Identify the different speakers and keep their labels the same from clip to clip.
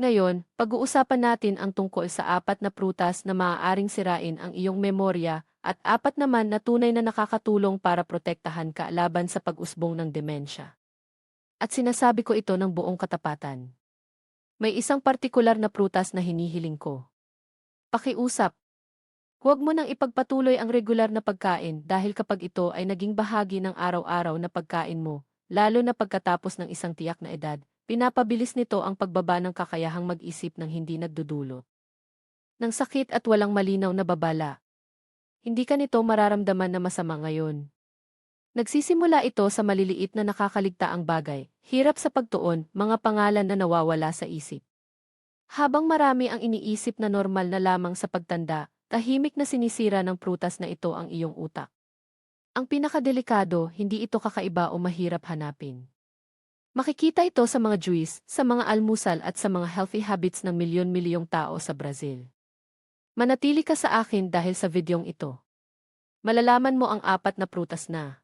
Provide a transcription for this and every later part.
Speaker 1: Ngayon, pag-uusapan natin ang tungkol sa apat na prutas na maaaring sirain ang iyong memorya at apat naman na tunay na nakakatulong para protektahan ka laban sa pag-usbong ng demensya. At sinasabi ko ito ng buong katapatan. May isang partikular na prutas na hinihiling ko. Pakiusap. Huwag mo nang ipagpatuloy ang regular na pagkain dahil kapag ito ay naging bahagi ng araw-araw na pagkain mo, lalo na pagkatapos ng isang tiyak na edad, pinapabilis nito ang pagbaba ng kakayahang mag-isip ng hindi nagdudulot ng sakit at walang malinaw na babala. Hindi ka nito mararamdaman na masama ngayon. Nagsisimula ito sa maliliit na nakakaligtaang bagay, hirap sa pagtuon, mga pangalan na nawawala sa isip. Habang marami ang iniisip na normal na lamang sa pagtanda, tahimik na sinisira ng prutas na ito ang iyong utak. Ang pinakadelikado, hindi ito kakaiba o mahirap hanapin. Makikita ito sa mga juice, sa mga almusal at sa mga healthy habits ng milyon-milyong tao sa Brazil. Manatili ka sa akin dahil sa videong ito. Malalaman mo ang apat na prutas na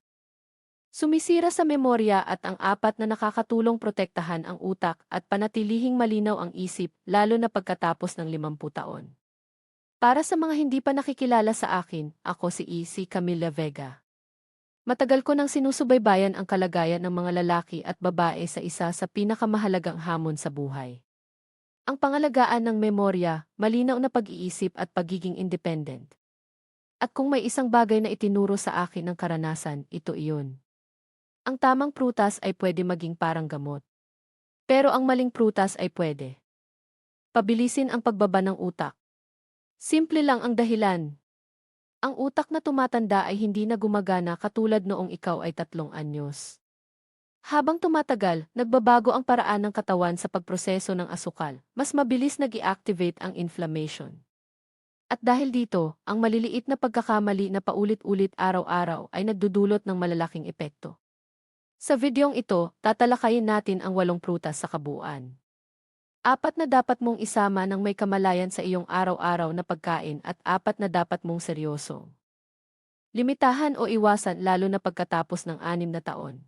Speaker 1: sumisira sa memorya at ang apat na nakakatulong protektahan ang utak at panatilihing malinaw ang isip lalo na pagkatapos ng 50 taon. Para sa mga hindi pa nakikilala sa akin, ako si Camila Vega. Matagal ko nang sinusubaybayan ang kalagayan ng mga lalaki at babae sa isa sa pinakamahalagang hamon sa buhay. Ang pangalagaan ng memorya, malinaw na pag-iisip at pagiging independent. At kung may isang bagay na itinuro sa akin ng karanasan, ito iyon. Ang tamang prutas ay pwede maging parang gamot. Pero ang maling prutas ay pwede pabilisin ang pagbaba ng utak. Simple lang ang dahilan. Ang utak na tumatanda ay hindi na gumagana katulad noong ikaw ay 3 anyos. Habang tumatagal, nagbabago ang paraan ng katawan sa pagproseso ng asukal, mas mabilis nag-i-activate ang inflammation. At dahil dito, ang maliliit na pagkakamali na paulit-ulit araw-araw ay nagdudulot ng malalaking epekto. Sa videong ito, tatalakayin natin ang 8 prutas sa kabuuan. Apat na dapat mong isama ng may kamalayan sa iyong araw-araw na pagkain at apat na dapat mong seryoso. Limitahan o iwasan lalo na pagkatapos ng 6 na taon.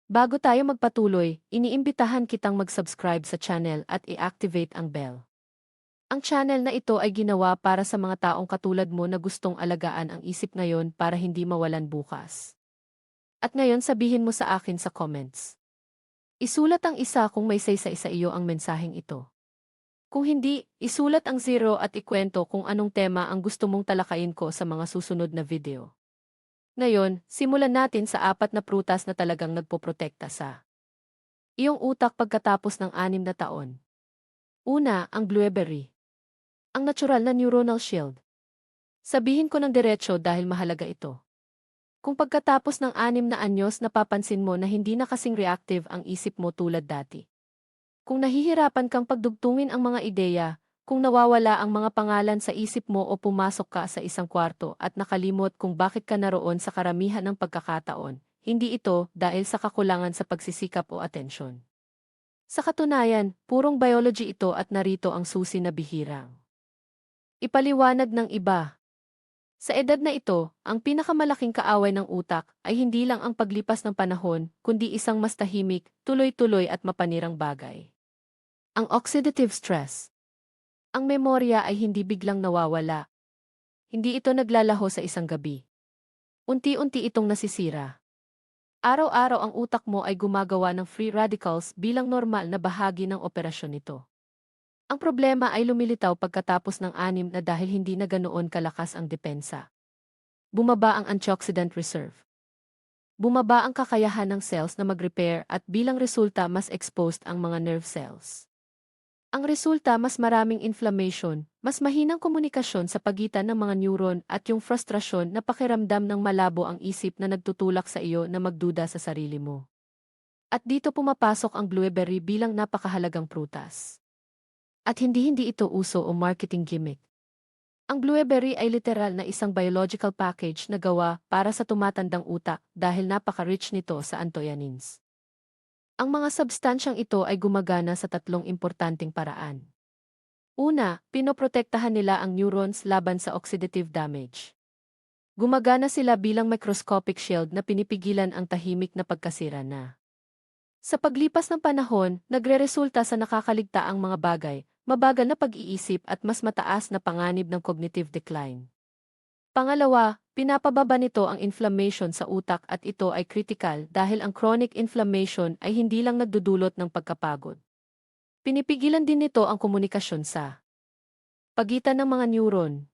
Speaker 1: Bago tayo magpatuloy, iniimbitahan kitang mag-subscribe sa channel at i-activate ang bell. Ang channel na ito ay ginawa para sa mga taong katulad mo na gustong alagaan ang isip ngayon para hindi mawalan bukas. At ngayon sabihin mo sa akin sa comments. Isulat ang isa kung may say sa isa iyo ang mensaheng ito. Kung hindi, isulat ang 0 at ikwento kung anong tema ang gusto mong talakayin ko sa mga susunod na video. Ngayon, simulan natin sa apat na prutas na talagang nagpoprotekta sa iyong utak pagkatapos ng 6 na taon. Una, ang blueberry. Ang natural na neuronal shield. Sabihin ko ng diretsyo dahil mahalaga ito. Kung pagkatapos ng 6 na anyos napapansin mo na hindi na kasing reactive ang isip mo tulad dati. Kung nahihirapan kang pagdugtungin ang mga ideya, kung nawawala ang mga pangalan sa isip mo o pumasok ka sa isang kwarto at nakalimot kung bakit ka naroon sa karamihan ng pagkakataon, hindi ito dahil sa kakulangan sa pagsisikap o atensyon. Sa katunayan, purong biology ito at narito ang susi na bihirang ipaliwanag ng iba. Sa edad na ito, ang pinakamalaking kaaway ng utak ay hindi lang ang paglipas ng panahon, kundi isang mas tahimik, tuloy-tuloy at mapanirang bagay. Ang oxidative stress. Ang memorya ay hindi biglang nawawala. Hindi ito naglalaho sa isang gabi. Unti-unti itong nasisira. Araw-araw ang utak mo ay gumagawa ng free radicals bilang normal na bahagi ng operasyon nito. Ang problema ay lumilitaw pagkatapos ng 6 na dahil hindi na ganoon kalakas ang depensa. Bumaba ang antioxidant reserve. Bumaba ang kakayahan ng cells na mag-repair at bilang resulta mas exposed ang mga nerve cells. Ang resulta mas maraming inflammation, mas mahinang komunikasyon sa pagitan ng mga neuron at yung frustrasyon na pakiramdam ng malabo ang isip na nagtutulak sa iyo na magduda sa sarili mo. At dito pumapasok ang blueberry bilang napakahalagang prutas. At hindi ito uso o marketing gimmick. Ang blueberry ay literal na isang biological package na gawa para sa tumatandang utak dahil napaka-rich nito sa anthocyanins. Ang mga substansyang ito ay gumagana sa 3 importanteng paraan. Una, pinoprotektahan nila ang neurons laban sa oxidative damage. Gumagana sila bilang microscopic shield na pinipigilan ang tahimik na pagkasira na Sa paglipas ng panahon, nagreresulta sa nakakaligtaang mga bagay, mabagal na pag-iisip at mas mataas na panganib ng cognitive decline. Pangalawa, pinapababa nito ang inflammation sa utak at ito ay critical dahil ang chronic inflammation ay hindi lang nagdudulot ng pagkapagod. Pinipigilan din nito ang komunikasyon sa pagitan ng mga neuron.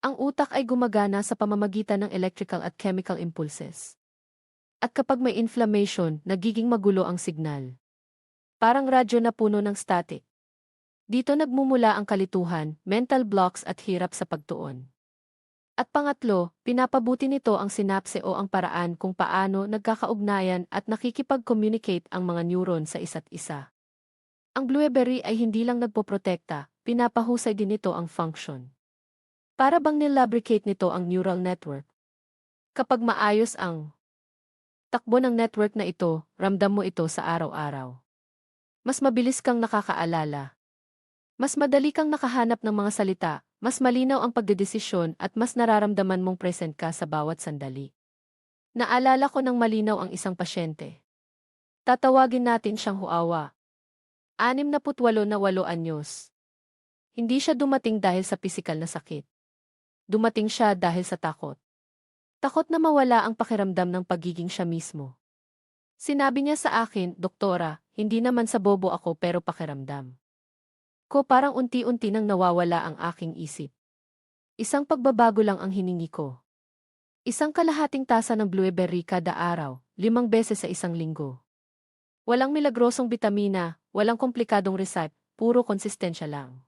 Speaker 1: Ang utak ay gumagana sa pamamagitan ng electrical at chemical impulses. At kapag may inflammation, nagiging magulo ang signal. Parang radyo na puno ng static. Dito nagmumula ang kalituhan, mental blocks at hirap sa pagtuon. At pangatlo, pinapabuti nito ang synapse o ang paraan kung paano nagkakaugnayan at nakikipag-communicate ang mga neuron sa isa't isa. Ang blueberry ay hindi lang nagpoprotekta, pinapahusay din nito ang function. Para bang nilabricate nito ang neural network. Kapag maayos ang takbo ng network na ito, ramdam mo ito sa araw-araw. Mas mabilis kang nakakaalala. Mas madali kang nakahanap ng mga salita, mas malinaw ang pagdedesisyon at mas nararamdaman mong present ka sa bawat sandali. Naalala ko ng malinaw ang isang pasyente. Tatawagin natin siyang Huawa. 68 na 8 anyos. Hindi siya dumating dahil sa pisikal na sakit. Dumating siya dahil sa takot. Takot na mawala ang pakiramdam ng pagiging siya mismo. Sinabi niya sa akin, Doktora, hindi naman sa bobo ako pero pakiramdam ko parang unti-unti nang nawawala ang aking isip. Isang pagbabago lang ang hiningi ko. Isang kalahating tasa ng blueberry kada araw, 5 beses sa isang linggo. Walang milagrosong bitamina, walang komplikadong recipe, puro konsistensya lang.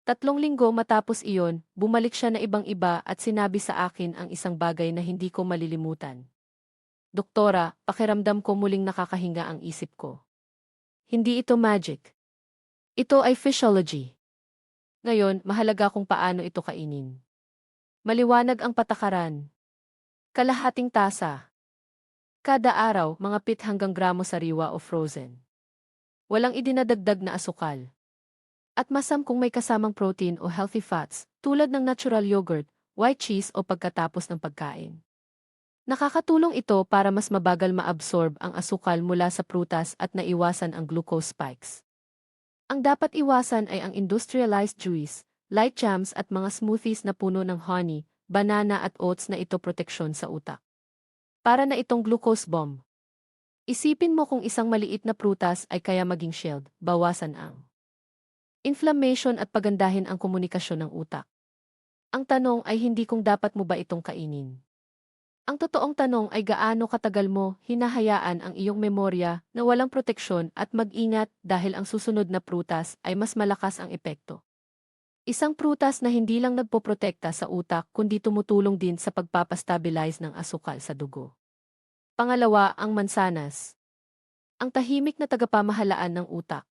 Speaker 1: 3 linggo matapos iyon, bumalik siya na ibang-iba at sinabi sa akin ang isang bagay na hindi ko malilimutan. Doktora, pakiramdam ko muling nakakahinga ang isip ko. Hindi ito magic. Ito ay physiology. Ngayon, mahalaga kung paano ito kainin. Maliwanag ang patakaran. Kalahating tasa. Kada araw, mga 7 hanggang gramo sariwa o frozen. Walang idinadagdag na asukal. At masam kung may kasamang protein o healthy fats, tulad ng natural yogurt, white cheese o pagkatapos ng pagkain. Nakakatulong ito para mas mabagal maabsorb ang asukal mula sa prutas at naiwasan ang glucose spikes. Ang dapat iwasan ay ang industrialized juice, light jams at mga smoothies na puno ng honey, banana at oats na ito proteksyon sa utak. Para na itong glucose bomb. Isipin mo kung isang maliit na prutas ay kaya maging shield, bawasan ang inflammation at pagandahin ang komunikasyon ng utak. Ang tanong ay hindi kung dapat mo ba itong kainin. Ang totoong tanong ay gaano katagal mo hinahayaan ang iyong memorya na walang proteksyon at mag-ingat dahil ang susunod na prutas ay mas malakas ang epekto. Isang prutas na hindi lang nagpoprotekta sa utak kundi tumutulong din sa pagpapastabilize ng asukal sa dugo. Pangalawa, ang mansanas. Ang tahimik na tagapamahalaan ng utak.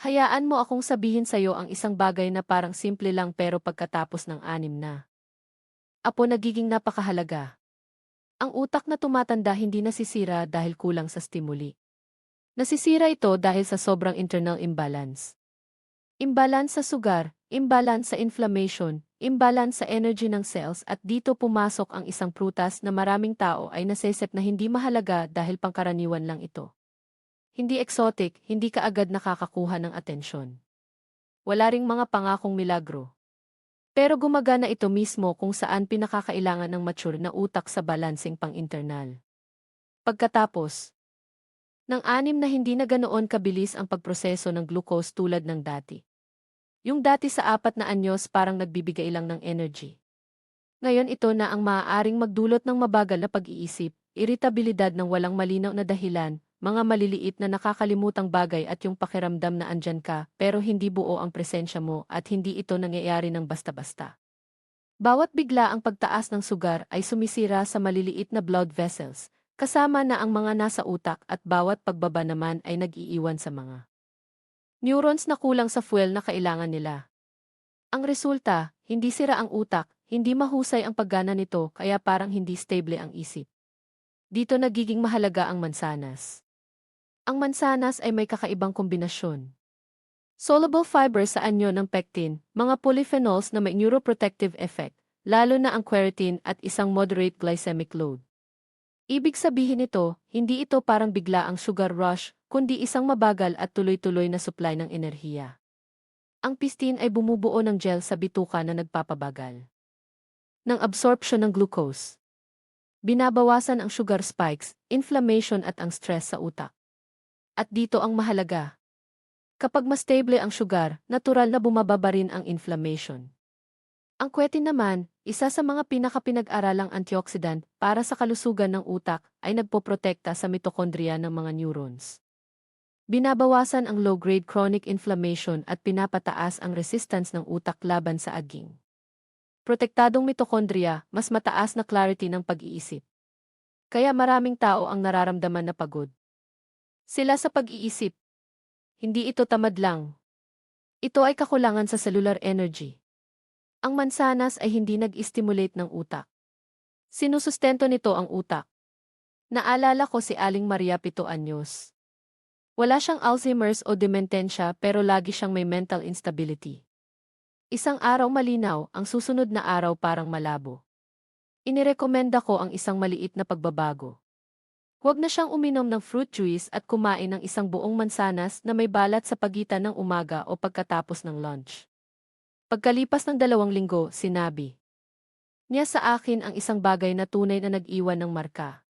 Speaker 1: Hayaan mo akong sabihin sa iyo ang isang bagay na parang simple lang pero pagkatapos ng 6 na apo nagiging napakahalaga. Ang utak na tumatanda hindi nasisira dahil kulang sa stimuli. Nasisira ito dahil sa sobrang internal imbalance. Imbalance sa sugar, imbalance sa inflammation, imbalance sa energy ng cells at dito pumasok ang isang prutas na maraming tao ay nasesep na hindi mahalaga dahil pangkaraniwan lang ito. Hindi exotic, hindi kaagad nakakakuha ng atensyon. Wala ring mga pangakong milagro. Pero gumagana ito mismo kung saan pinakakailangan ng mature na utak sa balancing pang-internal. Pagkatapos ng 6 na hindi na ganoon kabilis ang pagproseso ng glucose tulad ng dati. Yung dati sa 4 na anyos parang nagbibigay lang ng energy. Ngayon ito na ang maaaring magdulot ng mabagal na pag-iisip, iritabilidad ng walang malinaw na dahilan, mga maliliit na nakakalimutang bagay at yung pakiramdam na andyan ka pero hindi buo ang presensya mo at hindi ito nangyayari ng basta-basta. Bawat bigla ang pagtaas ng sugar ay sumisira sa maliliit na blood vessels, kasama na ang mga nasa utak at bawat pagbaba naman ay nag-iiwan sa mga neurons na kulang sa fuel na kailangan nila. Ang resulta, hindi sira ang utak, hindi mahusay ang paggana nito kaya parang hindi stable ang isip. Dito nagiging mahalaga ang mansanas. Ang mansanas ay may kakaibang kombinasyon. Soluble fiber sa anyo ng pectin, mga polyphenols na may neuroprotective effect, lalo na ang quercetin at isang moderate glycemic load. Ibig sabihin nito, hindi ito parang bigla ang sugar rush, kundi isang mabagal at tuloy-tuloy na supply ng enerhiya. Ang pistin ay bumubuo ng gel sa bituka na nagpapabagal ng absorption ng glucose. Binabawasan ang sugar spikes, inflammation at ang stress sa utak. At dito ang mahalaga. Kapag mas stable ang sugar, natural na bumababa rin ang inflammation. Ang quercetin naman, isa sa mga pinakapinag-aralang antioxidant para sa kalusugan ng utak ay nagpoprotekta sa mitokondriya ng mga neurons. Binabawasan ang low-grade chronic inflammation at pinapataas ang resistance ng utak laban sa aging. Protektadong mitokondriya, mas mataas na clarity ng pag-iisip. Kaya maraming tao ang nararamdaman na pagod. Sila sa pag-iisip. Hindi ito tamad lang. Ito ay kakulangan sa cellular energy. Ang mansanas ay hindi nag-stimulate ng utak. Sinusustento nito ang utak. Naalala ko si Aling Maria 7 anyos. Wala siyang Alzheimer's o dementensya pero lagi siyang may mental instability. Isang araw malinaw, ang susunod na araw parang malabo. Inirekomenda ko ang isang maliit na pagbabago. Huwag na siyang uminom ng fruit juice at kumain ng isang buong mansanas na may balat sa pagitan ng umaga o pagkatapos ng lunch. Pagkalipas ng 2 linggo, sinabi niya sa akin ang isang bagay na tunay na nag-iwan ng marka.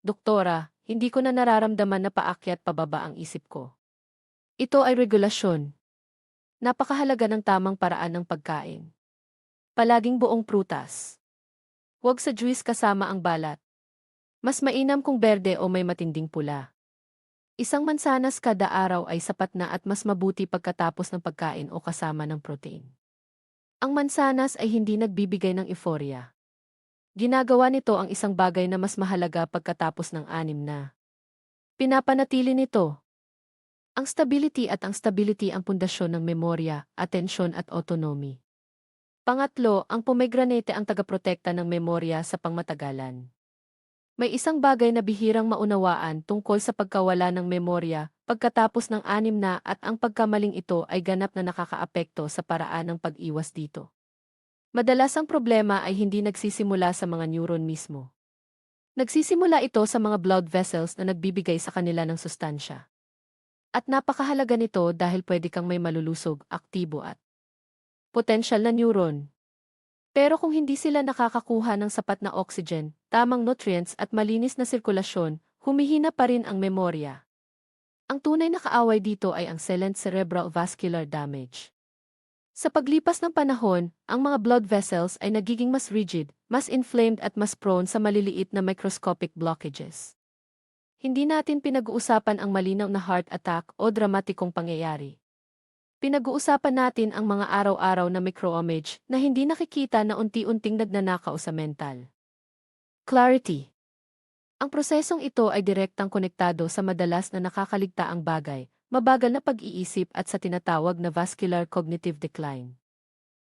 Speaker 1: Doktora, hindi ko na nararamdaman na paakyat pababa ang isip ko. Ito ay regulasyon. Napakahalaga ng tamang paraan ng pagkain. Palaging buong prutas. Huwag sa juice kasama ang balat. Mas mainam kung berde o may matinding pula. Isang mansanas kada araw ay sapat na at mas mabuti pagkatapos ng pagkain o kasama ng protein. Ang mansanas ay hindi nagbibigay ng euphoria. Ginagawa nito ang isang bagay na mas mahalaga pagkatapos ng 6 na. Pinapanatili nito ang stability at ang stability ang pundasyon ng memorya, atensyon at autonomy. Pangatlo, ang pomegranate ang tagaprotekta ng memorya sa pangmatagalan. May isang bagay na bihirang maunawaan tungkol sa pagkawala ng memorya pagkatapos ng 6 na at ang pagkamaling ito ay ganap na nakakaapekto sa paraan ng pag-iwas dito. Madalas ang problema ay hindi nagsisimula sa mga neuron mismo. Nagsisimula ito sa mga blood vessels na nagbibigay sa kanila ng sustansya. At napakahalaga nito dahil pwede kang may malulusog, aktibo at potensyal na neuron. Pero kung hindi sila nakakakuha ng sapat na oxygen, tamang nutrients at malinis na sirkulasyon, humihina pa rin ang memorya. Ang tunay na kaaway dito ay ang silent cerebral vascular damage. Sa paglipas ng panahon, ang mga blood vessels ay nagiging mas rigid, mas inflamed at mas prone sa maliliit na microscopic blockages. Hindi natin pinag-uusapan ang malinaw na heart attack o dramatikong pangyayari. Pinag-uusapan natin ang mga araw-araw na microimage na hindi nakikita na unti-unting nagnanakaw sa mental. Clarity. Ang prosesong ito ay direktang konektado sa madalas na nakakaligtaang bagay, mabagal na pag-iisip at sa tinatawag na vascular cognitive decline.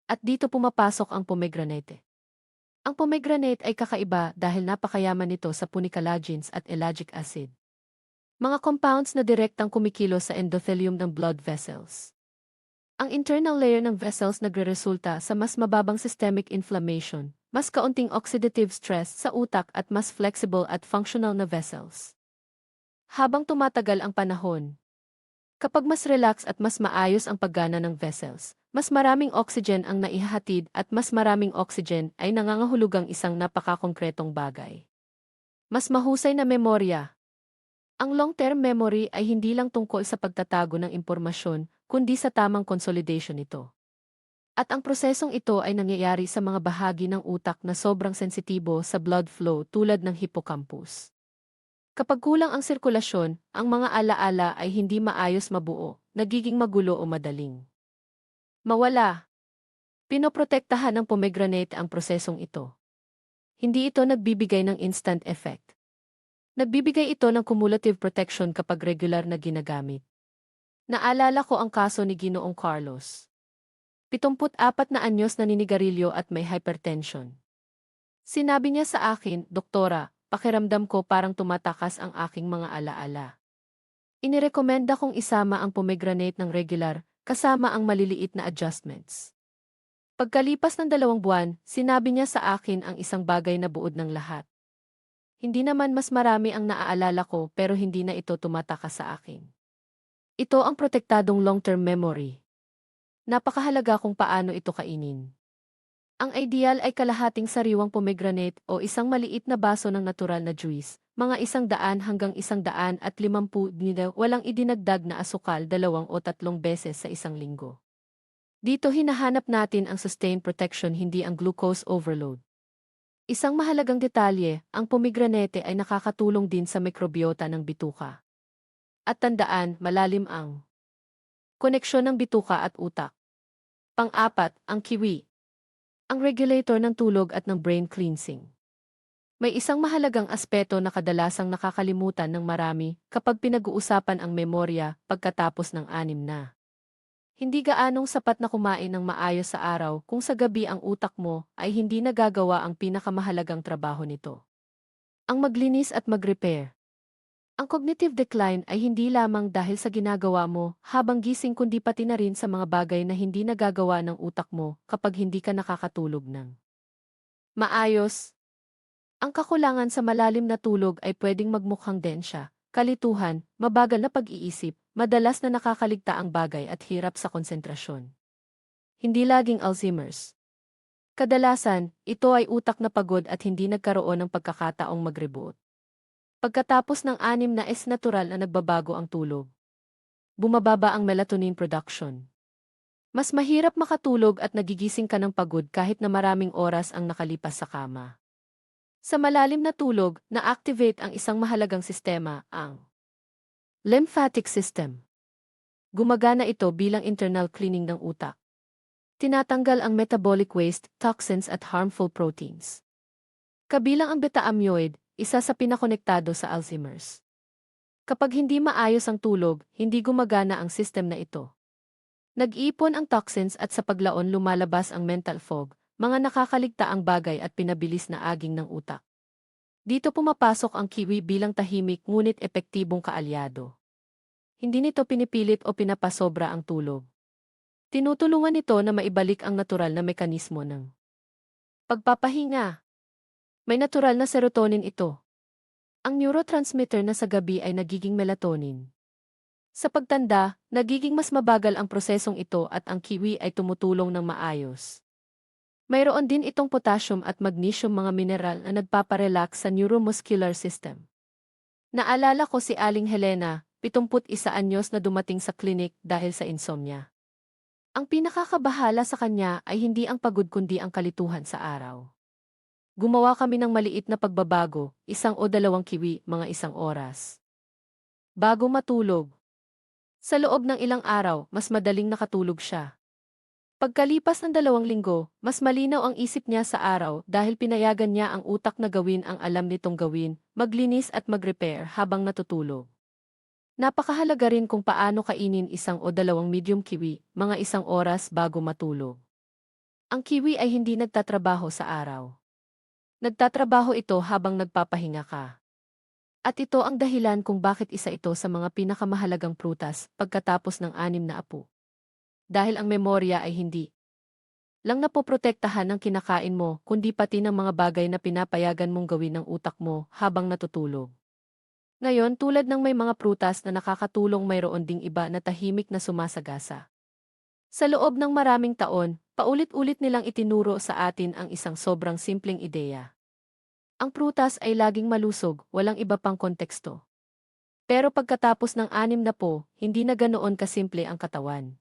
Speaker 1: At dito pumapasok ang pomegranate. Ang pomegranate ay kakaiba dahil napakayaman nito sa punicalagins at ellagic acid. Mga compounds na direktang kumikilos sa endothelium ng blood vessels. Ang internal layer ng vessels nagreresulta sa mas mababang systemic inflammation, mas kaunting oxidative stress sa utak at mas flexible at functional na vessels. Habang tumatagal ang panahon, kapag mas relax at mas maayos ang paggana ng vessels, mas maraming oxygen ang naihahatid at mas maraming oxygen ay nangangahulugang isang napakakongkretong bagay. Mas mahusay na memorya. Ang long-term memory ay hindi lang tungkol sa pagtatago ng impormasyon, kundi sa tamang consolidation nito. At ang prosesong ito ay nangyayari sa mga bahagi ng utak na sobrang sensitibo sa blood flow tulad ng hippocampus. Kapag kulang ang sirkulasyon, ang mga alaala ay hindi maayos mabuo, nagiging magulo o madaling mawala. Pinoprotektahan ng pomegranate ang prosesong ito. Hindi ito nagbibigay ng instant effect. Nagbibigay ito ng cumulative protection kapag regular na ginagamit. Naalala ko ang kaso ni Ginoong Carlos. 74 na anyos na naninigarilyo at may hypertension. Sinabi niya sa akin, Doktora, pakiramdam ko parang tumatakas ang aking mga alaala. Inirekomenda kong isama ang pomegranate ng regular, kasama ang maliliit na adjustments. Pagkalipas ng 2 buwan, sinabi niya sa akin ang isang bagay na buod ng lahat. Hindi naman mas marami ang naaalala ko pero hindi na ito tumataka sa akin. Ito ang protektadong long-term memory. Napakahalaga kung paano ito kainin. Ang ideal ay kalahating sariwang pomegranate o isang maliit na baso ng natural na juice, mga 100 hanggang 150 ml walang idinagdag na asukal 2 o 3 beses sa isang linggo. Dito hinahanap natin ang sustained protection hindi ang glucose overload. Isang mahalagang detalye, ang pomegranate ay nakakatulong din sa mikrobiota ng bituka. At tandaan, malalim ang koneksyon ng bituka at utak. Pang-apat, ang kiwi. Ang regulator ng tulog at ng brain cleansing. May isang mahalagang aspeto na kadalasang nakakalimutan ng marami kapag pinag-uusapan ang memorya pagkatapos ng 6 na. Hindi gaanong sapat na kumain ng maayos sa araw kung sa gabi ang utak mo ay hindi nagagawa ang pinakamahalagang trabaho nito. Ang maglinis at mag-repair. Ang cognitive decline ay hindi lamang dahil sa ginagawa mo habang gising kundi pati na rin sa mga bagay na hindi nagagawa ng utak mo kapag hindi ka nakakatulog ng maayos. Ang kakulangan sa malalim na tulog ay pwedeng magmukhang densya, kalituhan, mabagal na pag-iisip, madalas na nakakaligta ang bagay at hirap sa konsentrasyon. Hindi laging Alzheimer's. Kadalasan, ito ay utak na pagod at hindi nagkaroon ng pagkakataong mag-reboot. Pagkatapos ng 6 na natural na nagbabago ang tulog. Bumababa ang melatonin production. Mas mahirap makatulog at nagigising ka ng pagod kahit na maraming oras ang nakalipas sa kama. Sa malalim na tulog, na-activate ang isang mahalagang sistema, ang lymphatic system. Gumagana ito bilang internal cleaning ng utak. Tinatanggal ang metabolic waste, toxins at harmful proteins. Kabilang ang beta-amyloid, isa sa pinakonektado sa Alzheimer's. Kapag hindi maayos ang tulog, hindi gumagana ang system na ito. Nag-iipon ang toxins at sa paglaon lumalabas ang mental fog, mga nakakaligtaang bagay at pinabilis na aging ng utak. Dito pumapasok ang kiwi bilang tahimik ngunit epektibong kaalyado. Hindi nito pinipilit o pinapasobra ang tulog. Tinutulungan nito na maibalik ang natural na mekanismo ng pagpapahinga. May natural na serotonin ito. Ang neurotransmitter na sa gabi ay nagiging melatonin. Sa pagtanda, nagiging mas mabagal ang prosesong ito at ang kiwi ay tumutulong ng maayos. Mayroon din itong potassium at magnesium mga mineral na nagpaparelax sa neuromuscular system. Naalala ko si Aling Helena, 71 anyos na dumating sa klinik dahil sa insomnia. Ang pinakakabahala sa kanya ay hindi ang pagod kundi ang kalituhan sa araw. Gumawa kami ng maliit na pagbabago, 1 o 2 kiwi, mga 1 oras. Bago matulog. Sa loob ng ilang araw, mas madaling nakatulog siya. Pagkalipas ng 2 linggo, mas malinaw ang isip niya sa araw dahil pinayagan niya ang utak na gawin ang alam nitong gawin, maglinis at mag-repair habang natutulog. Napakahalaga rin kung paano kainin 1 o 2 medium kiwi, mga 1 oras bago matulog. Ang kiwi ay hindi nagtatrabaho sa araw. Nagtatrabaho ito habang nagpapahinga ka. At ito ang dahilan kung bakit isa ito sa mga pinakamahalagang prutas pagkatapos ng 6 na apo. Dahil ang memorya ay hindi lang napoprotektahan ng kinakain mo, kundi pati ng mga bagay na pinapayagan mong gawin ng utak mo habang natutulog. Ngayon, tulad ng may mga prutas na nakakatulong, mayroon ding iba na tahimik na sumasagasa. Sa loob ng maraming taon, paulit-ulit nilang itinuro sa atin ang isang sobrang simpleng ideya. Ang prutas ay laging malusog, walang iba pang konteksto. Pero pagkatapos ng 6 na po, hindi na ganoon kasimple ang katawan.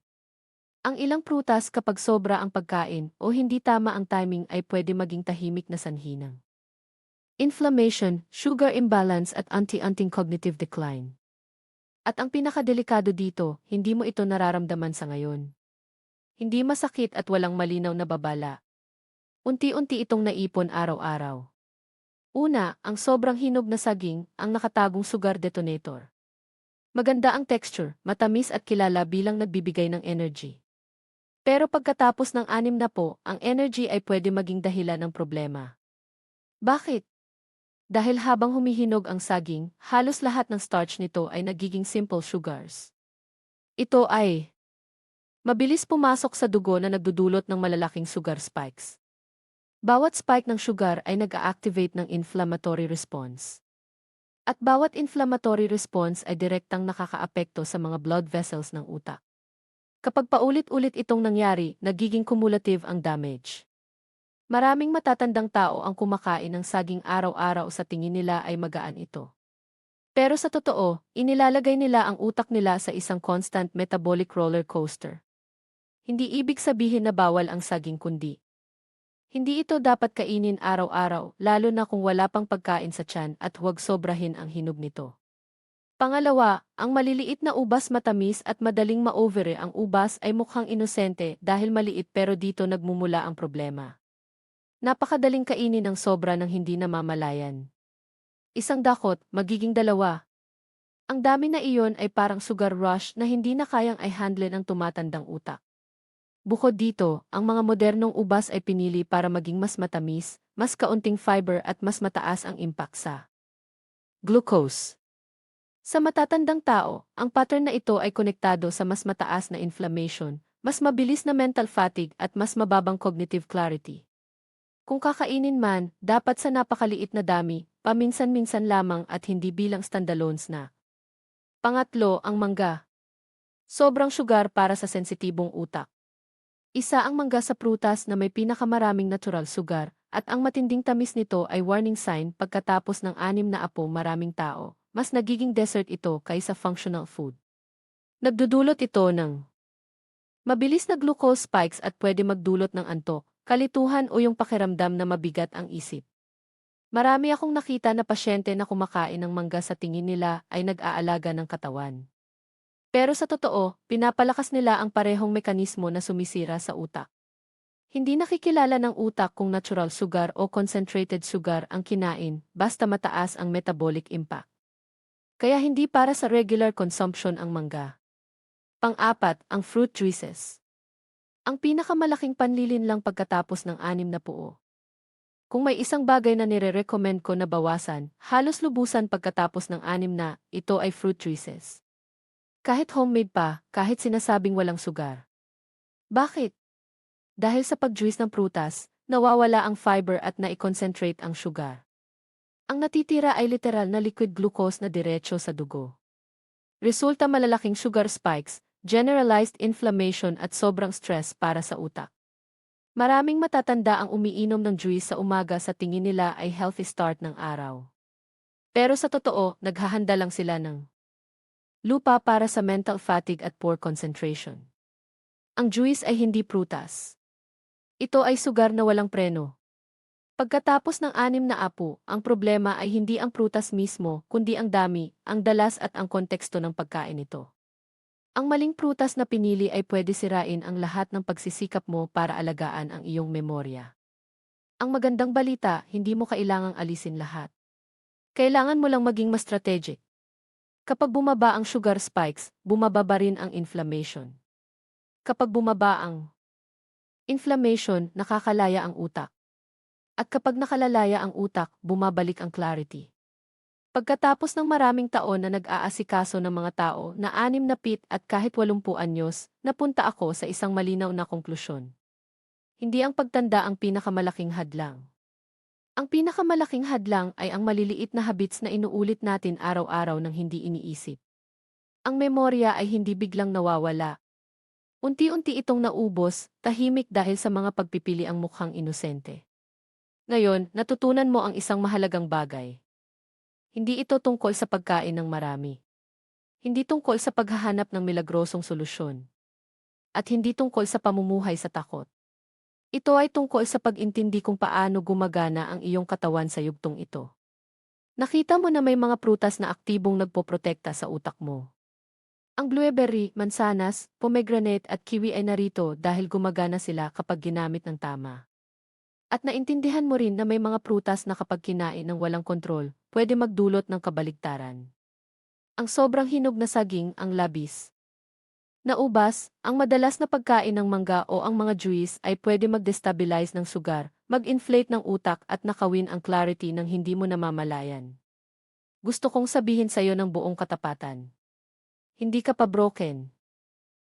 Speaker 1: Ang ilang prutas kapag sobra ang pagkain o hindi tama ang timing ay pwede maging tahimik na sanhi ng inflammation, sugar imbalance at unti-unting cognitive decline. At ang pinakadelikado dito, hindi mo ito nararamdaman sa ngayon. Hindi masakit at walang malinaw na babala. Unti-unti itong naipon araw-araw. Una, ang sobrang hinog na saging, ang nakatagong sugar detonator. Maganda ang texture, matamis at kilala bilang nagbibigay ng energy. Pero pagkatapos ng 6 na po, ang energy ay pwede maging dahilan ng problema. Bakit? Dahil habang humihinog ang saging, halos lahat ng starch nito ay nagiging simple sugars. Ito ay mabilis pumasok sa dugo na nagdudulot ng malalaking sugar spikes. Bawat spike ng sugar ay nag-a-activate ng inflammatory response. At bawat inflammatory response ay direktang nakakaapekto sa mga blood vessels ng utak. Kapag paulit-ulit itong nangyari, nagiging cumulative ang damage. Maraming matatandang tao ang kumakain ng saging araw-araw sa tingin nila ay magaan ito. Pero sa totoo, inilalagay nila ang utak nila sa isang constant metabolic roller coaster. Hindi ibig sabihin na bawal ang saging kundi. Hindi ito dapat kainin araw-araw, lalo na kung wala pang pagkain sa tiyan at huwag sobrahin ang hinog nito. Pangalawa, ang maliliit na ubas matamis at madaling ma-overe ang ubas ay mukhang inosente dahil maliit pero dito nagmumula ang problema. Napakadaling kainin ng sobra ng hindi namamalayan. Isang dakot, magiging dalawa. Ang dami na iyon ay parang sugar rush na hindi na kayang i-handle ng tumatandang utak. Bukod dito, ang mga modernong ubas ay pinili para maging mas matamis, mas kaunting fiber at mas mataas ang impact sa glucose. Sa matatandang tao, ang pattern na ito ay konektado sa mas mataas na inflammation, mas mabilis na mental fatigue at mas mababang cognitive clarity. Kung kakainin man, dapat sa napakaliit na dami, paminsan-minsan lamang at hindi bilang standalone snack. Pangatlo, ang mangga. Sobrang sugar para sa sensitibong utak. Isa ang mangga sa prutas na may pinakamaraming natural sugar, at ang matinding tamis nito ay warning sign pagkatapos ng 6 na maraming tao, mas nagiging dessert ito kaysa functional food. Nagdudulot ito ng mabilis na glucose spikes at pwede magdulot ng antok, kalituhan o yung pakiramdam na mabigat ang isip. Marami akong nakita na pasyente na kumakain ng mangga sa tingin nila ay nag-aalaga ng katawan. Pero sa totoo, pinapalakas nila ang parehong mekanismo na sumisira sa utak. Hindi nakikilala ng utak kung natural sugar o concentrated sugar ang kinain, basta mataas ang metabolic impact. Kaya hindi para sa regular consumption ang mangga. Pang-apat, ang fruit juices. Ang pinakamalaking panlilin lang pagkatapos ng 6 na. Kung may isang bagay na nire-recommend ko na bawasan, halos lubusan pagkatapos ng 6 na, ito ay fruit juices. Kahit homemade pa, kahit sinasabing walang sugar. Bakit? Dahil sa pag-juice ng prutas, nawawala ang fiber at nai-concentrate ang sugar. Ang natitira ay literal na liquid glucose na diretso sa dugo. Resulta malalaking sugar spikes, generalized inflammation at sobrang stress para sa utak. Maraming matatanda ang umiinom ng juice sa umaga sa tingin nila ay healthy start ng araw. Pero sa totoo, naghahanda lang sila ng lupa para sa mental fatigue at poor concentration. Ang juice ay hindi prutas. Ito ay sugar na walang preno. Pagkatapos ng 6 na, ang problema ay hindi ang prutas mismo, kundi ang dami, ang dalas at ang konteksto ng pagkain nito. Ang maling prutas na pinili ay pwede sirain ang lahat ng pagsisikap mo para alagaan ang iyong memorya. Ang magandang balita, hindi mo kailangang alisin lahat. Kailangan mo lang maging mas strategic. Kapag bumaba ang sugar spikes, bumababa rin ang inflammation. Kapag bumaba ang inflammation, nakakalaya ang utak. At kapag nakalalaya ang utak, bumabalik ang clarity. Pagkatapos ng maraming taon na nag-aasikaso ng mga tao na 6 na at kahit 80 anyos, napunta ako sa isang malinaw na konklusyon. Hindi ang pagtanda ang pinakamalaking hadlang. Ang pinakamalaking hadlang ay ang maliliit na habits na inuulit natin araw-araw nang hindi iniisip. Ang memorya ay hindi biglang nawawala. Unti-unti itong naubos, tahimik dahil sa mga pagpipili ang mukhang inosente. Ngayon, natutunan mo ang isang mahalagang bagay. Hindi ito tungkol sa pagkain ng marami. Hindi tungkol sa paghahanap ng milagrosong solusyon. At hindi tungkol sa pamumuhay sa takot. Ito ay tungkol sa pag-intindi kung paano gumagana ang iyong katawan sa yugtong ito. Nakita mo na may mga prutas na aktibong nagpoprotekta sa utak mo. Ang blueberry, mansanas, pomegranate at kiwi ay narito dahil gumagana sila kapag ginamit ng tama. At naintindihan mo rin na may mga prutas na kapag kinain ng walang kontrol, pwede magdulot ng kabaligtaran. Ang sobrang hinog na saging, ang labis na ubas, ang madalas na pagkain ng mangga o ang mga juice ay pwede mag-destabilize ng sugar, mag-inflate ng utak at nakawin ang clarity ng hindi mo namamalayan. Gusto kong sabihin sa'yo ng buong katapatan. Hindi ka pa broken.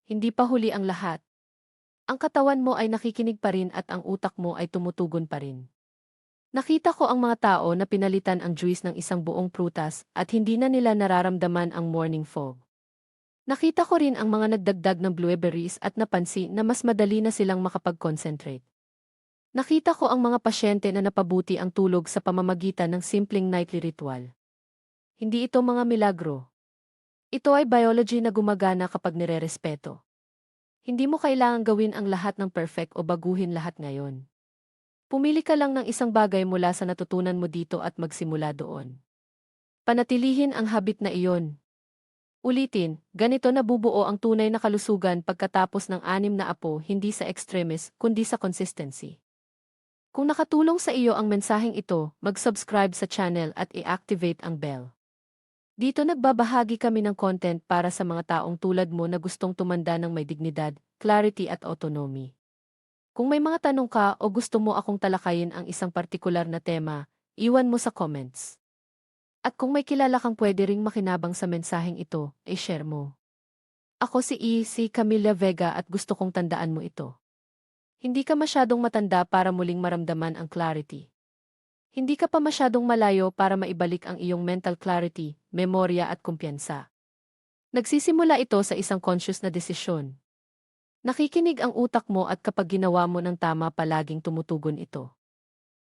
Speaker 1: Hindi pa huli ang lahat. Ang katawan mo ay nakikinig pa rin at ang utak mo ay tumutugon pa rin. Nakita ko ang mga tao na pinalitan ang juice ng isang buong prutas at hindi na nila nararamdaman ang morning fog. Nakita ko rin ang mga nagdagdag ng blueberries at napansin na mas madali na silang makapag-concentrate. Nakita ko ang mga pasyente na napabuti ang tulog sa pamamagitan ng simpleng nightly ritual. Hindi ito mga milagro. Ito ay biology na gumagana kapag nirerespeto. Hindi mo kailangang gawin ang lahat ng perfect o baguhin lahat ngayon. Pumili ka lang ng isang bagay mula sa natutunan mo dito at magsimula doon. Panatilihin ang habit na iyon. Ulitin, ganito nabubuo ang tunay na kalusugan pagkatapos ng 6 na apo, hindi sa extremis kundi sa consistency. Kung nakatulong sa iyo ang mensaheng ito, mag-subscribe sa channel at i-activate ang bell. Dito nagbabahagi kami ng content para sa mga taong tulad mo na gustong tumanda ng may dignidad, clarity at autonomy. Kung may mga tanong ka o gusto mo akong talakayin ang isang partikular na tema, iwan mo sa comments. At kung may kilala kang pwede ring makinabang sa mensaheng ito, i-share mo. Ako si Camilla Vega at gusto kong tandaan mo ito. Hindi ka masyadong matanda para muling maramdaman ang clarity. Hindi ka pa masyadong malayo para maibalik ang iyong mental clarity, memorya at kumpiyansa. Nagsisimula ito sa isang conscious na desisyon. Nakikinig ang utak mo at kapag ginawa mo ng tama palaging tumutugon ito.